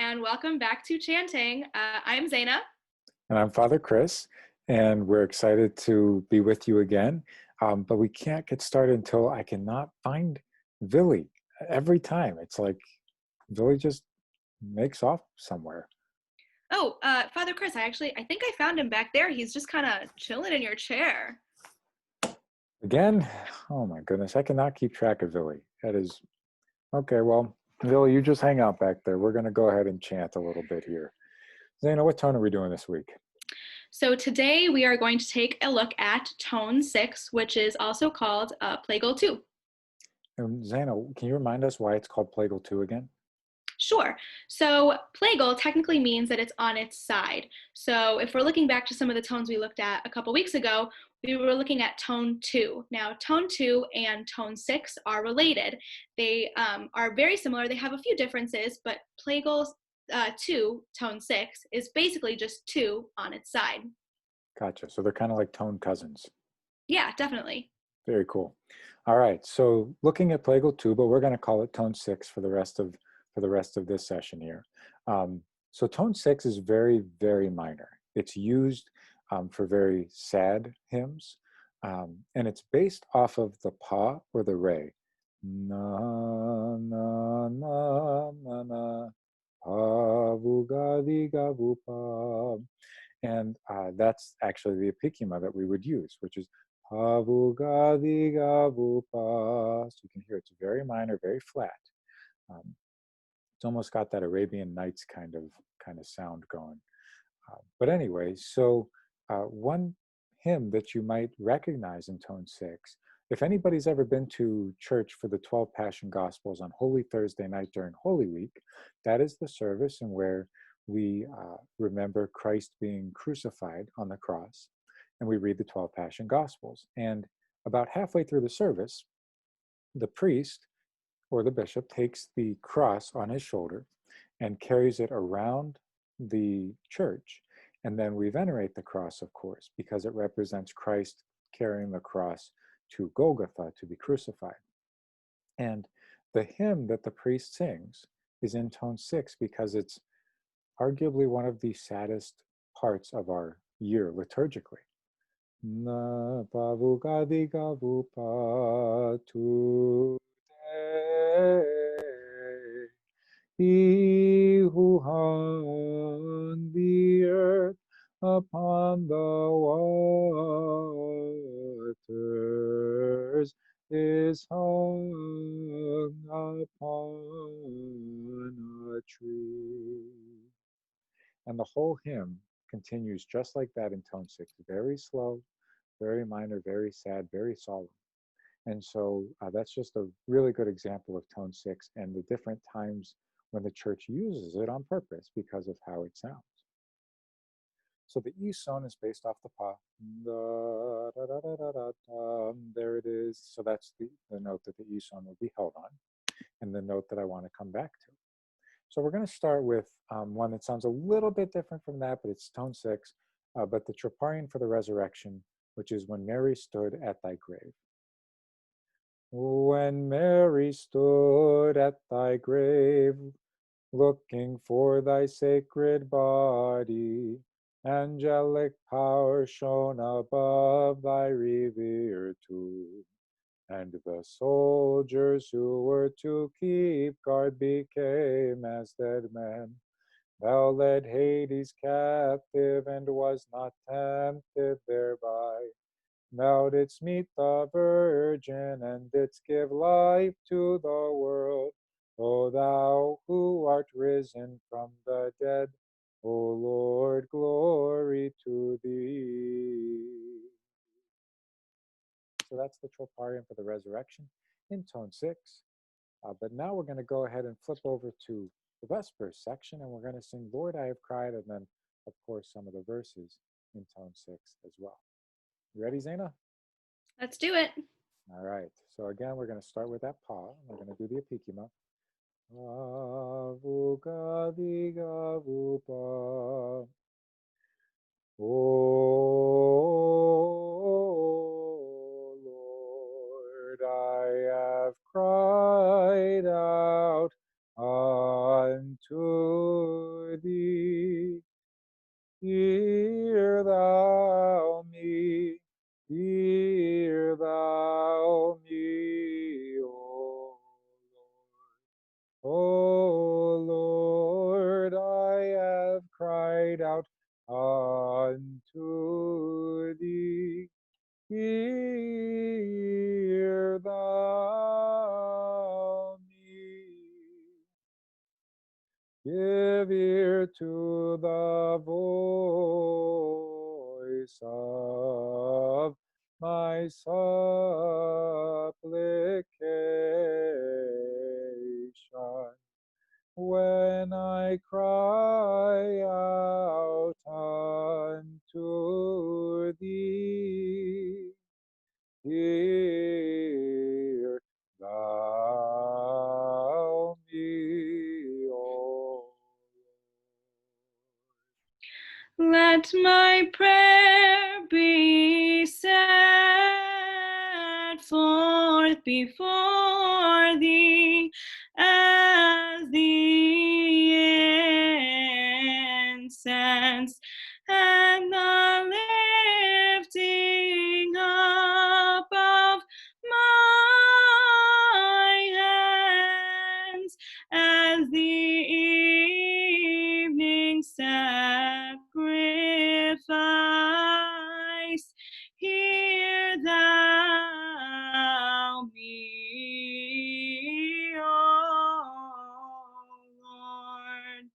and welcome back to Chanting. I'm Zayna. And I'm Father Chris, and we're excited to be with you again. But we can't get started until I cannot find Billy. Every time, it's like Billy just makes off somewhere. Oh, Father Chris, I think I found him back there. He's just kind of chilling in your chair. Again? Oh my goodness, I cannot keep track of Billy. That is, okay, well, Billy, you just hang out back there. We're going to go ahead and chant a little bit here. Zayna, what tone are we doing this week? So today we are going to take a look at Tone 6, which is also called Plagal 2. And Zayna, can you remind us why it's called Plagal 2 again? Sure. So plagal technically means that it's on its side. So if we're looking back to some of the tones we looked at a couple weeks ago, we were looking at tone 2. Now, tone 2 and tone 6 are related. They are very similar. They have a few differences, but plagal 2, tone 6, is basically just 2 on its side. Gotcha. So they're kind of like tone cousins. Yeah, definitely. Very cool. All right, so looking at Plagal 2, but we're going to call it tone 6 for the rest of this session here. So tone 6 is very, very minor. It's used for very sad hymns, and it's based off of the pa or the re. Na na na na na pa vu ga di ga vu pa, and that's actually the epikima that we would use, which is Havu gadi gavu pa. So you can hear it's very minor, very flat. It's almost got that Arabian Nights kind of sound going. But anyway, so one hymn that you might recognize in tone 6, if anybody's ever been to church for the 12 Passion Gospels on Holy Thursday night during Holy Week, that is the service in where we remember Christ being crucified on the cross, and we read the 12 Passion Gospels. And about halfway through the service, the priest or the bishop takes the cross on his shoulder and carries it around the church. And then we venerate the cross, of course, because it represents Christ carrying the cross to Golgotha to be crucified. And the hymn that the priest sings is in tone 6 because it's arguably one of the saddest parts of our year liturgically. Na pavu gadi gavu pa tu he who hung the earth upon the waters is hung upon a tree. And the whole hymn continues just like that in tone 6, very slow, very minor, very sad, very solemn. And so that's just a really good example of tone 6 and the different times when the church uses it on purpose because of how it sounds. So the E son is based off the pa. Da, da, da, da, da, da, da. There it is. So that's the note that the E son will be held on, and the note that I want to come back to. So we're going to start with one that sounds a little bit different from that, but it's tone 6, but the Troparion for the Resurrection, which is when Mary stood at thy grave. When Mary stood at thy grave, looking for thy sacred body, angelic power shone above thy revered tomb, and the soldiers who were to keep guard became as dead men. Thou led Hades captive and was not tempted thereby. Thou didst meet the Virgin and didst give life to the world. O thou who art risen from the dead, O Lord, glory to thee. So that's the Troparion for the Resurrection in tone 6. But now we're going to go ahead and flip over to the Vespers section, and we're going to sing Lord, I Have Cried, and then, of course, some of the verses in tone 6 as well. You ready, Zayna? Let's do it. All right. So again, we're going to start with that pa. We're going to do the epikima. Avu gadi gavu pa. Oh Lord, I have cried out unto Hear thou me, hear thou me, O Lord, I have cried out unto thee. Hear thou me. Give ear to the voice of my supplication when I cry out unto thee. Hear thou me, O Let my prayer be set forth before thee as the incense and the lifting up of my hands as the evening sacrifice. Hear thou me, O Lord.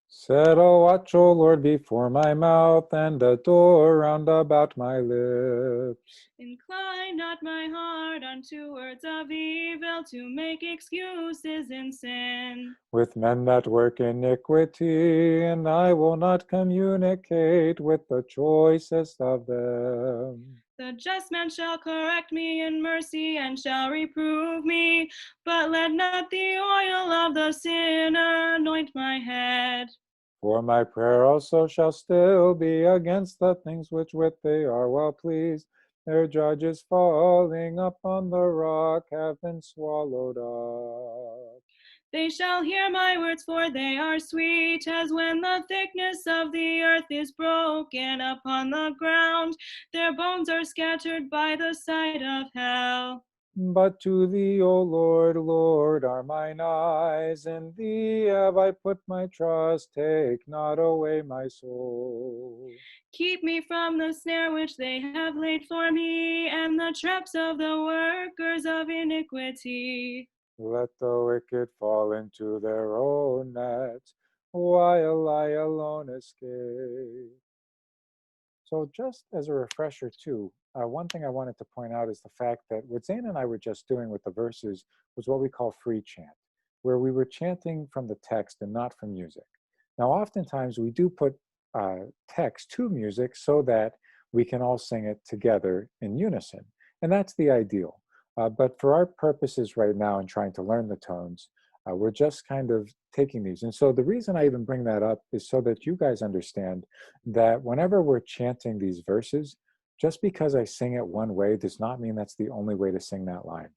Set a watch, O Lord, before my mouth, and a door round about my lips. Incline not my heart unto words of evil, to make excuses in sin. With men that work iniquity, and I will not communicate with the choicest of them. The just man shall correct me in mercy and shall reprove me, but let not the oil of the sinner anoint my head. For my prayer also shall still be against the things which with they are well pleased. Their judges falling upon the rock have been swallowed up. They shall hear my words, for they are sweet, as when the thickness of the earth is broken upon the ground. Their bones are scattered by the side of hell. But to thee, O Lord, Lord, are mine eyes. In thee have I put my trust. Take not away my soul. Keep me from the snare which they have laid for me, and the traps of the workers of iniquity. Let the wicked fall into their own nets, while I alone escape. So just as a refresher too, one thing I wanted to point out is the fact that what Zane and I were just doing with the verses was what we call free chant, where we were chanting from the text and not from music. Now, oftentimes we do put text to music so that we can all sing it together in unison, and that's the ideal. But for our purposes right now in trying to learn the tones, we're just kind of taking these. And so the reason I even bring that up is so that you guys understand that whenever we're chanting these verses, just because I sing it one way does not mean that's the only way to sing that line.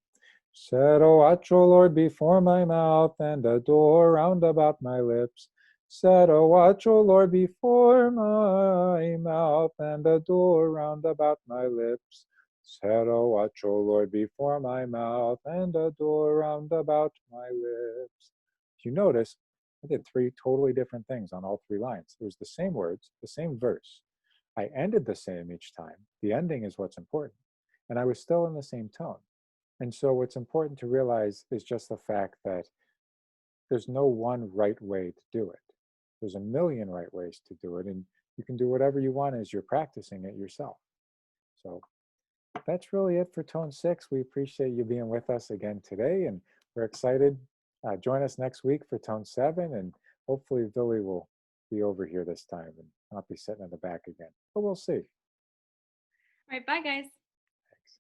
Set a watch, O Lord, before my mouth, and a door round about my lips. Set a watch, O Lord, before my mouth, and a door round about my lips. Set a watch, O Lord, before my mouth, and a door round about my lips. If you notice, I did three totally different things on all three lines. It was the same words, the same verse. I ended the same each time. The ending is what's important. And I was still in the same tone. And so what's important to realize is just the fact that there's no one right way to do it. There's a million right ways to do it, and you can do whatever you want as you're practicing it yourself. So that's really it for Tone 6. We appreciate you being with us again today, and we're excited. Join us next week for Tone 7, and hopefully Billy will be over here this time and not be sitting in the back again. But we'll see. All right, bye, guys. Thanks.